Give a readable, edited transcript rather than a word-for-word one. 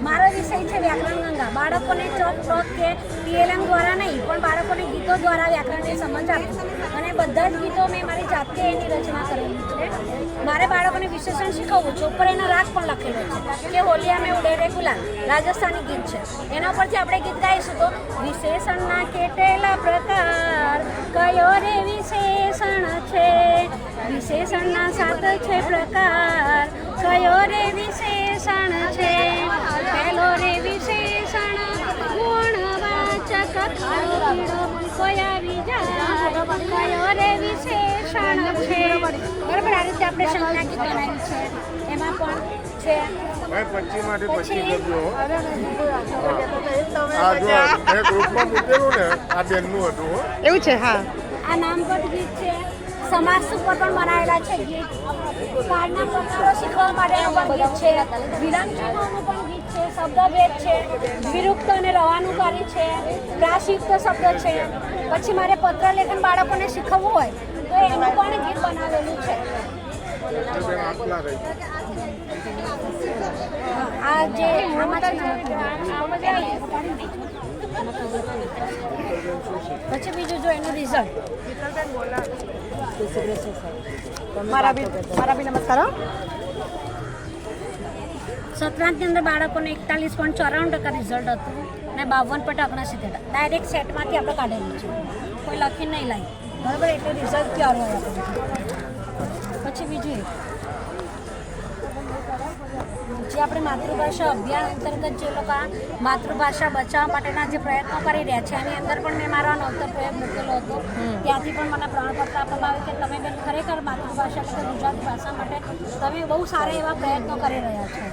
મારો વિષય છે વ્યાકરણ ગંગા. બાળકોને ચોક ટોક કે ટીએલએમ દ્વારા નહીં પણ બાળકોને ગીતો દ્વારા વ્યાકરણની સમજ આપું અને બધા જ ગીતો મેં મારી જાતે એની રચના કરેલી છે. મારે બાળકોને વિશેષણ શીખવવું છે. ઉપર એનો રાગ પણ લખેલો છે કે હોલિયા મેં ઉડે રે ગુલાલ, રાજસ્થાની ગીત છે. એના પરથી આપણે ગીત ગાઈશું તો વિશેષણના કેટલા પ્રકાર, કયો રે વિશેષણ છે, વિશેષણના 7 છે પ્રકાર, કયો રે વિશેષણ છે, પહેલો રે વિશેષણ ગુણવાચક, કોઈ આવી જાય, કયો રે વિશેષણ છે. બરાબર, આ રીતે આપણે સંજ્ઞા ગીત બનાવ્યું છે. એમાં પણ છે પછી ગ્રુપમાં મૂકેલું ને આ બેનનું હતું એવું છે. હા, આ નામપદ ગીત છે. સમાસ ઉપર પણ બનાવેલા છે ગીત. કાળના પ્રકારો શીખવા માટેનું પણ ગીત છે. વિરામ ચિહ્નોનું પણ ગીત છે. શબ્દભેદ છે. વિરુક્ત અને રવાનુકારી છે. પ્રાસયુક્ત શબ્દ છે. પછી મારે પત્ર લેખન બાળકોને શીખવવું હોય તો એનું પણ ગીત બનાવેલું છે. આ જે પછી બીજું જો એનું રિઝલ્ટ મારા બી નમસ્કાર. સત્રાંતની અંદર બાળકોને 41.94% રિઝલ્ટ હતું અને 52.79. ડાયરેક્ટ સેટમાંથી આપણે કાઢેલું છે, કોઈ લખી નહીં લાવી. બરાબર, એટલે રિઝલ્ટ ક્યાં હોય આપણે. પછી બીજું જે આપણે માતૃભાષા અભિયાન અંતર્ગત જે લોકો માતૃભાષા બચાવવા માટેના જે પ્રયત્નો કરી રહ્યા છે એની અંદર પણ મેં મારો નવતર પ્રયોગ મૂકેલો હતો. ત્યાંથી પણ મને પ્રમાણપત્ર આપવામાં આવ્યું કે તમે બેન ખરેખર માતૃભાષા એટલે કે ગુજરાતી ભાષા માટે તમે બહુ સારા એવા પ્રયત્નો કરી રહ્યા છો.